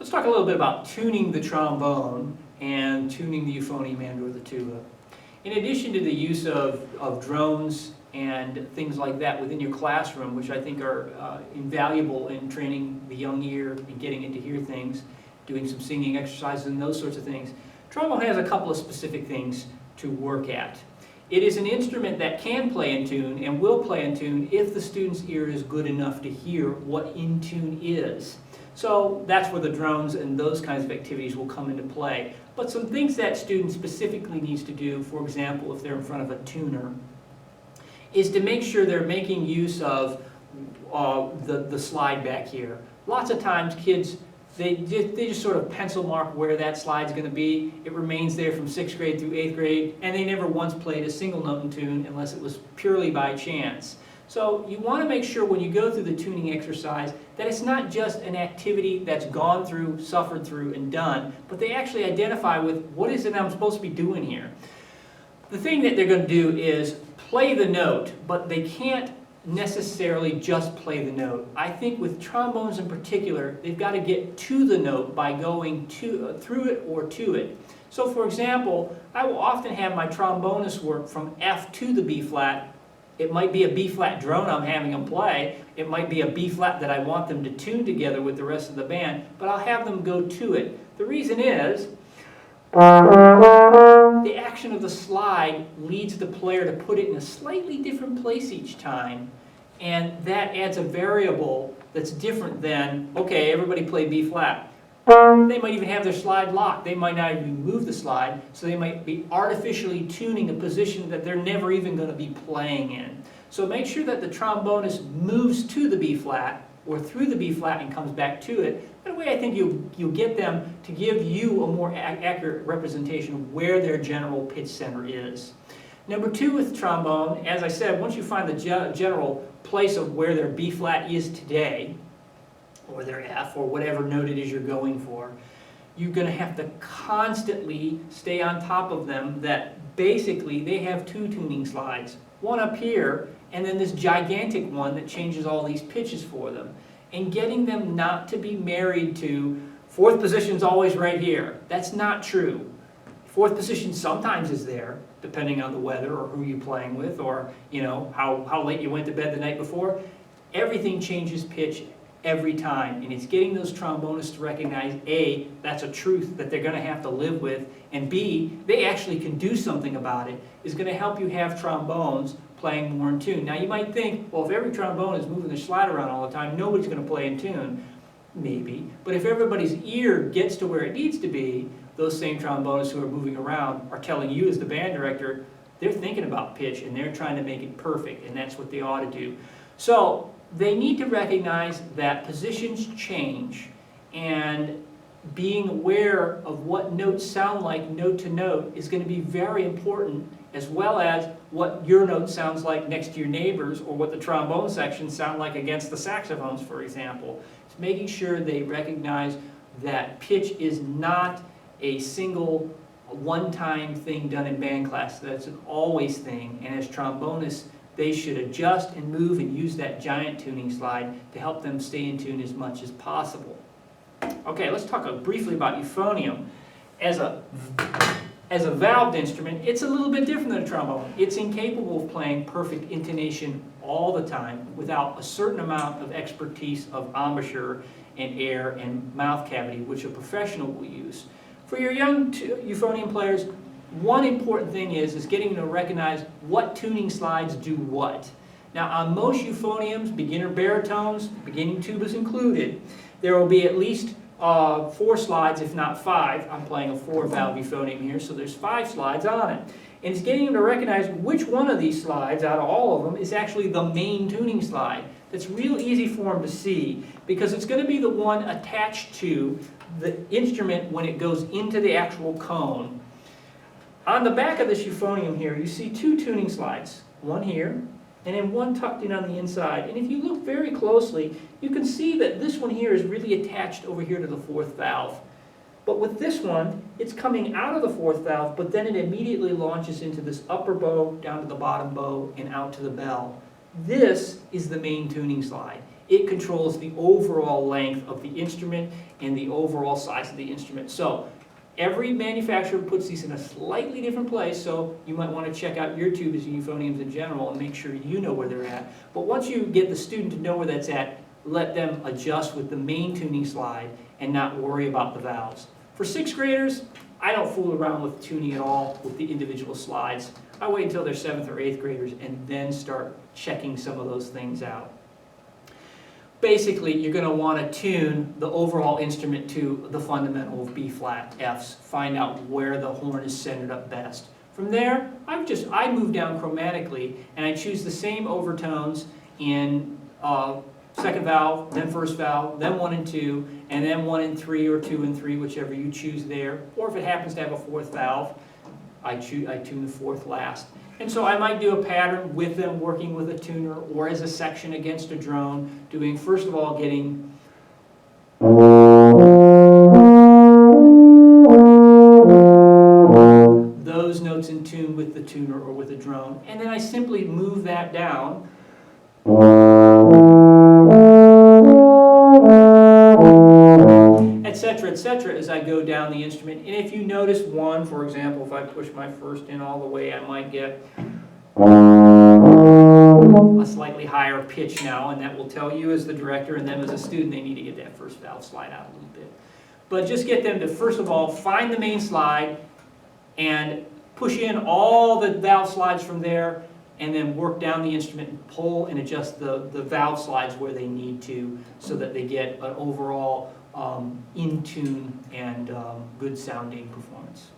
Let's talk a little bit about tuning the trombone and tuning the euphonium and or the tuba. In addition to the use of drones and things like that within your classroom, which I think are invaluable in training the young ear and getting it to hear things, doing some singing exercises and those sorts of things, trombone has a couple of specific things to work at. It is an instrument that can play in tune and will play in tune if the student's ear is good enough to hear what in tune is. So that's where the drones and those kinds of activities will come into play. But some things that student specifically needs to do, for example, if they're in front of a tuner, is to make sure they're making use of the slide back here. Lots of times kids, they just sort of pencil mark where that slide's going to be. It remains there from 6th grade through 8th grade, and they never once played a single note in tune unless it was purely by chance. So you want to make sure when you go through the tuning exercise that it's not just an activity that's gone through, suffered through, and done, but they actually identify with what is it I'm supposed to be doing here. The thing that they're going to do is play the note, but they can't necessarily just play the note. I think with trombones in particular, they've got to get to the note by going through it or to it. So for example, I will often have my trombonist work from F to the B flat. It might be a B flat drone I'm having them play. It might be a B flat that I want them to tune together with the rest of the band, but I'll have them go to it. The reason is the action of the slide leads the player to put it in a slightly different place each time, and that adds a variable that's different than, okay, everybody play B flat. They might even have their slide locked. They might not even move the slide, so they might be artificially tuning a position that they're never even going to be playing in. So make sure that the trombonist moves to the B flat or through the B flat and comes back to it. That way I think you'll get them to give you a more accurate representation of where their general pitch center is. Number two with trombone, as I said, once you find the general place of where their B flat is today, or their F, or whatever note it is you're going for, you're going to have to constantly stay on top of them that basically they have two tuning slides. One up here, and then this gigantic one that changes all these pitches for them. And getting them not to be married to, fourth position's always right here. That's not true. Fourth position sometimes is there, depending on the weather or who you're playing with, or how late you went to bed the night before. Everything changes pitch every time, and it's getting those trombonists to recognize A, that's a truth that they're going to have to live with, and B, they actually can do something about it, is going to help you have trombones playing more in tune. Now you might think, well, if every trombone is moving their slide around all the time, nobody's going to play in tune. Maybe, but if everybody's ear gets to where it needs to be, those same trombonists who are moving around are telling you as the band director, they're thinking about pitch and they're trying to make it perfect, and that's what they ought to do. So they need to recognize that positions change, and being aware of what notes sound like note to note is going to be very important, as well as what your note sounds like next to your neighbors, or what the trombone sections sound like against the saxophones, for example. It's making sure they recognize that pitch is not a single one-time thing done in band class. That's an always thing, and as trombonists, they should adjust and move and use that giant tuning slide to help them stay in tune as much as possible. Okay, let's talk briefly about euphonium. As a valved instrument, it's a little bit different than a trombone. It's incapable of playing perfect intonation all the time without a certain amount of expertise of embouchure and air and mouth cavity, which a professional will use. For your young euphonium players, one important thing is getting them to recognize what tuning slides do what. Now on most euphoniums, beginner baritones, beginning tubas included, there will be at least 4 slides, if not 5. I'm playing a 4-valve euphonium here, so there's 5 slides on it. And it's getting them to recognize which one of these slides, out of all of them, is actually the main tuning slide. That's real easy for them to see, because it's going to be the one attached to the instrument when it goes into the actual cone. On the back of this euphonium here, you see 2 tuning slides, one here, and then one tucked in on the inside. And if you look very closely, you can see that this one here is really attached over here to the 4th valve. But with this one, it's coming out of the 4th valve, but then it immediately launches into this upper bow, down to the bottom bow, and out to the bell. This is the main tuning slide. It controls the overall length of the instrument and the overall size of the instrument. So every manufacturer puts these in a slightly different place, so you might want to check out your tubas and euphoniums in general and make sure you know where they're at. But once you get the student to know where that's at, let them adjust with the main tuning slide and not worry about the valves. For 6th graders, I don't fool around with tuning at all with the individual slides. I wait until they're 7th or 8th graders and then start checking some of those things out. Basically, you're going to want to tune the overall instrument to the fundamental of B flat, Fs. Find out where the horn is centered up best. From there, I move down chromatically and I choose the same overtones in 2nd valve, then 1st valve, then 1 and 2, and then 1 and 3 or 2 and 3, whichever you choose there. Or if it happens to have a 4th valve, I tune the 4th last. And so I might do a pattern with them working with a tuner or as a section against a drone, doing first of all getting those notes in tune with the tuner or with a drone. And then I simply move that down etc., as I go down the instrument. And if you notice one, for example, if I push my 1st in all the way, I might get a slightly higher pitch now, and that will tell you as the director and them as a student they need to get that 1st valve slide out a little bit. But just get them to, first of all, find the main slide and push in all the valve slides from there, and then work down the instrument and pull and adjust the valve slides where they need to so that they get an overall in tune and good sounding performance.